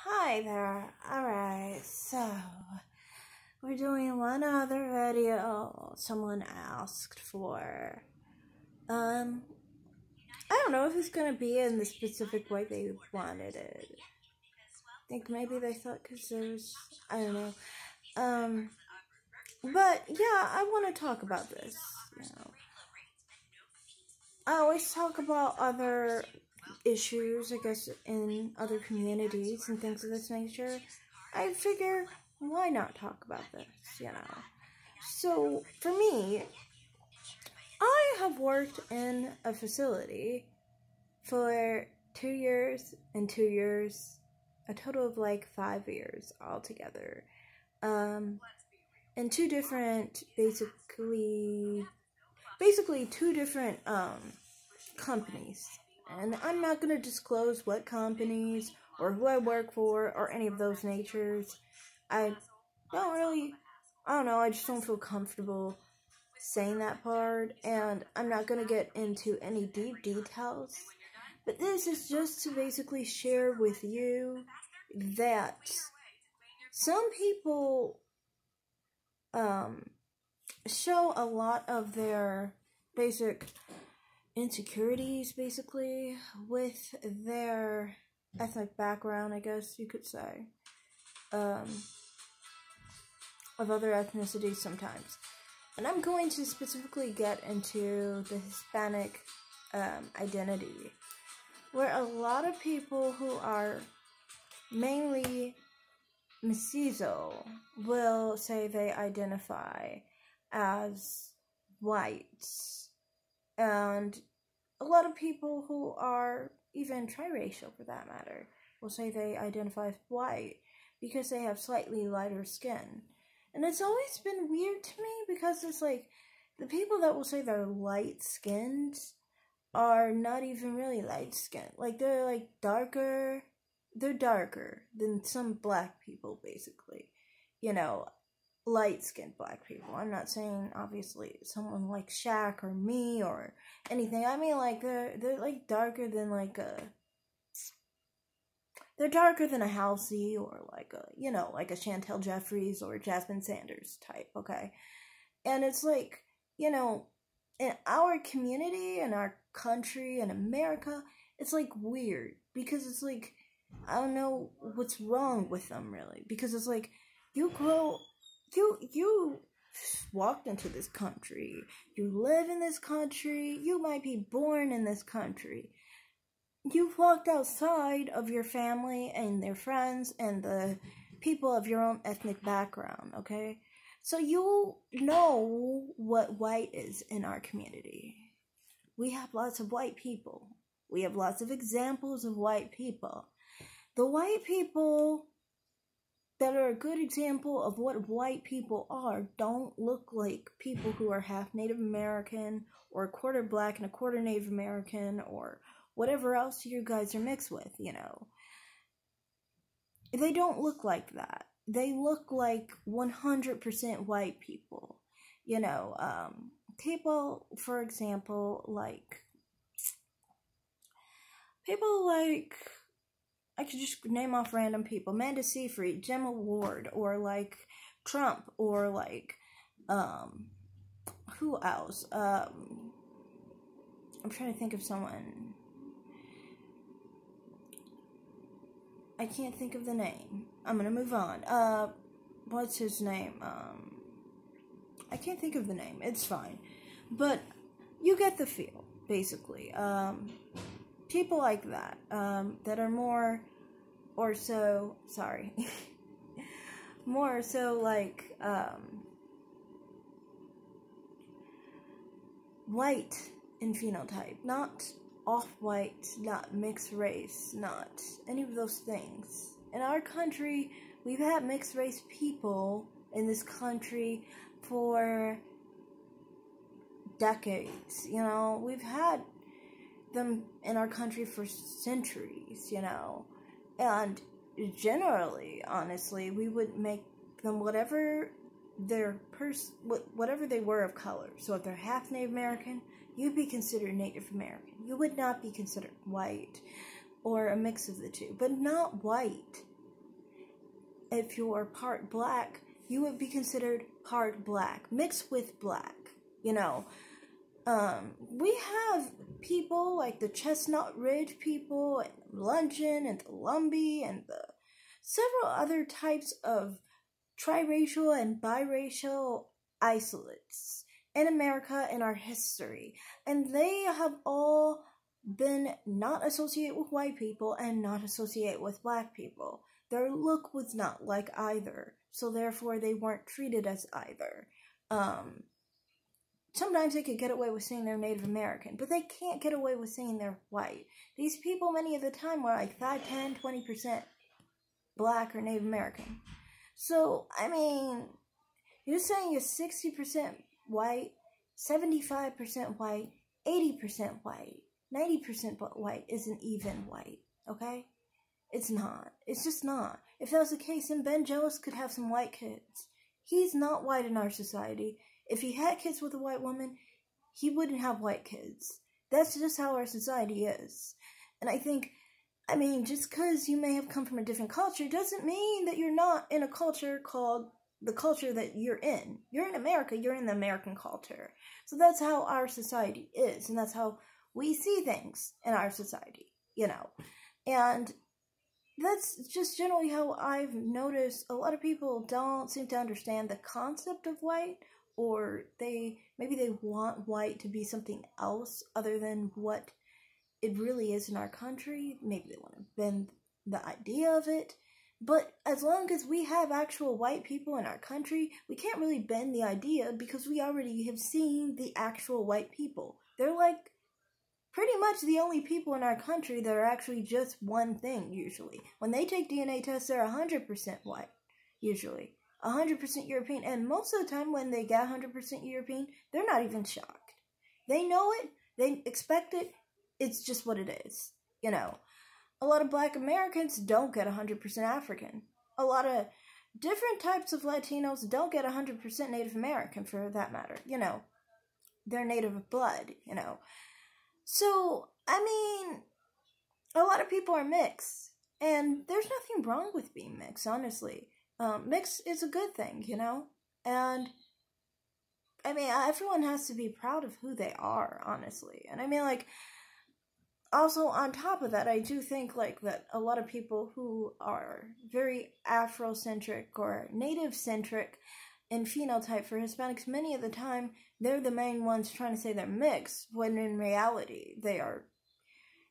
Hi there. Alright, so we're doing one other video someone asked for. I don't know if it's gonna be in the specific way they wanted it. I think maybe they thought because there's, I don't know. But yeah, I want to talk about this, I always talk about other issues, I guess, in other communities and things of this nature. I figure, why not talk about this, So, for me, I have worked in a facility for 2 years and 2 years, a total of like 5 years altogether. In two different, basically two different, companies. And I'm not going to disclose what companies or who I work for or any of those natures. I don't know, I just don't feel comfortable saying that part, and I'm not going to get into any deep details. But this is just to basically share with you that some people show a lot of their basic insecurities, basically, with their ethnic background, I guess you could say, of other ethnicities sometimes. And I'm going to specifically get into the Hispanic identity, where a lot of people who are mainly mestizo will say they identify as whites, and a lot of people who are even triracial, for that matter, will say they identify as white because they have slightly lighter skin. And it's always been weird to me because it's like the people that will say they're light-skinned are not even really light-skinned. Like, they're like darker. They're darker than some black people, basically. Light-skinned black people. I'm not saying, obviously, someone like Shaq or me or anything. I mean, like, they're like darker than like they're darker than a Halsey or like a Chantel Jeffries or Jasmine Sanders type, okay? And it's like, in our community, in our country, in America, it's like weird because it's like, I don't know what's wrong with them, really, because it's like, you walked into this country, you live in this country, you might be born in this country, you've walked outside of your family and their friends and the people of your own ethnic background, okay? So you know what white is in our community. We have lots of white people. We have lots of examples of white people. The white people that are a good example of what white people are don't look like people who are half Native American or a quarter black and a quarter Native American or whatever else you guys are mixed with, They don't look like that. They look like 100% white people. People, for example, I could just name off random people. Amanda Seyfried, Gemma Ward, or like Trump, or like, who else? I'm trying to think of someone. I can't think of the name. I'm gonna move on. What's his name? I can't think of the name. It's fine. But you get the feel, basically. People like that, that are more so like, white in phenotype, not off-white, not mixed race, not any of those things. In our country, we've had mixed race people in this country for decades, We've had them in our country for centuries, And generally, honestly, we would make them whatever they were of color. So if they're half Native American, you'd be considered Native American. You would not be considered white or a mix of the two, but not white. if you're part black, you would be considered part black, mixed with black, you know. We have people like the Chestnut Ridge people, and Luncheon, and the Lumbee, and the several other types of triracial and biracial isolates in America in our history. And they have all been not associated with white people and not associated with black people. Their look was not like either, so therefore they weren't treated as either. Sometimes they could get away with saying they're Native American, but they can't get away with saying they're white. These people, many of the time, were like 5, 10, 20% black or Native American. So, I mean, you're saying you're 60% white, 75% white, 80% white, 90% white isn't even white, okay? It's not. It's just not. If that was the case, then Ben Jealous could have some white kids. He's not white in our society. If he had kids with a white woman, he wouldn't have white kids. That's just how our society is. And I think, I mean, just because you may have come from a different culture doesn't mean that you're not in a culture called the culture that you're in. You're in America, you're in the American culture. So that's how our society is, and that's how we see things in our society, you know. And that's just generally how I've noticed a lot of people don't seem to understand the concept of white, or maybe they want white to be something else other than what it really is in our country. Maybe they want to bend the idea of it. But as long as we have actual white people in our country, we can't really bend the idea because we already have seen the actual white people. They're like pretty much the only people in our country that are actually just one thing, usually. When they take DNA tests, they're 100% white, usually. 100% European. And most of the time when they get 100% European, they're not even shocked. They know it. They expect it. It's just what it is, you know. A lot of black Americans don't get 100% African. A lot of different types of Latinos don't get 100% Native American, for that matter. You know, they're native blood, you know. So, I mean, a lot of people are mixed. And there's nothing wrong with being mixed, honestly. Mixed is a good thing, you know. And, I mean, everyone has to be proud of who they are, honestly. And I mean, like, also, on top of that, I do think, like, that a lot of people who are very Afrocentric or Native-centric in phenotype for Hispanics, many of the time, they're the main ones trying to say they're mixed, when in reality, they are,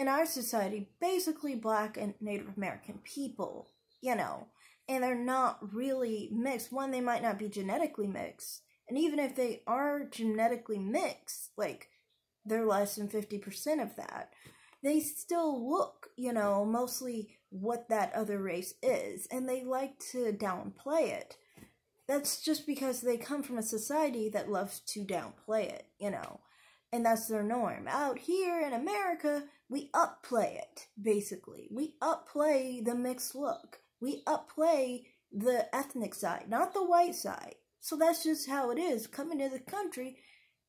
in our society, basically black and Native American people, you know, and they're not really mixed. One, they might not be genetically mixed, and even if they are genetically mixed, like, they're less than 50% of that. They still look, you know, mostly what that other race is, and they like to downplay it. That's just because they come from a society that loves to downplay it, you know, and that's their norm. Out here in America, we upplay it, basically. We upplay the mixed look. We upplay the ethnic side, not the white side. So that's just how it is. Coming to the country,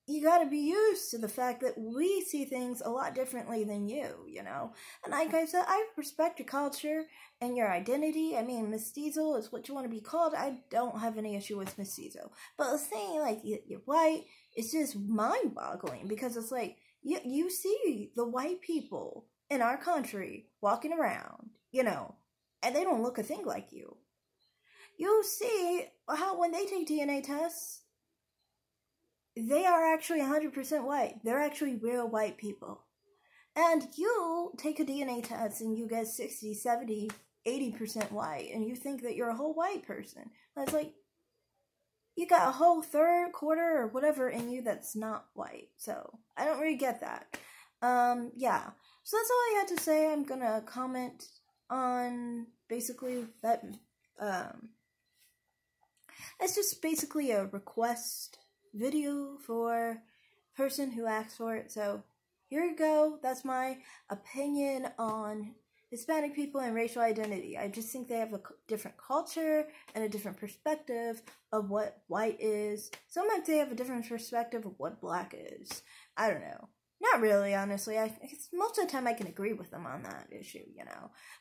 you gotta be used to the fact that we see things a lot differently than you know? And like I said, I respect your culture and your identity. I mean, mestizo is what you want to be called. I don't have any issue with mestizo. But saying, like, you're white, it's just mind-boggling, because it's like, you see the white people in our country walking around, you know, and they don't look a thing like you. You see how when they take DNA tests, they are actually 100% white. They're actually real white people. And you take a DNA test and you get 60, 70, 80% white, and you think that you're a whole white person. That's like, you got a whole third, quarter, or whatever in you that's not white. So, I don't really get that. Yeah. So that's all I had to say. I'm gonna comment on basically that, it's just basically a request video for person who asked for it. So here you go. That's my opinion on Hispanic people and racial identity. I just think they have a different culture and a different perspective of what white is. Sometimes they have a different perspective of what black is. I don't know. Not really, honestly. Most of the time I can agree with them on that issue,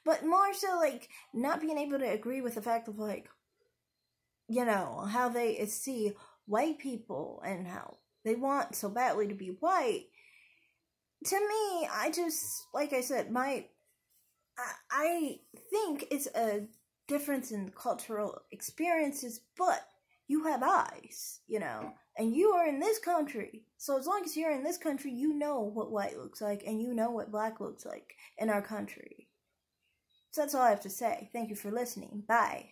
But more so, like, not being able to agree with the fact of, like, how they see white people and how they want so badly to be white. To me, I just, like I said, I think it's a difference in cultural experiences, but you have eyes, and you are in this country. So as long as you're in this country, you know what white looks like, and you know what black looks like in our country. So that's all I have to say. Thank you for listening. Bye.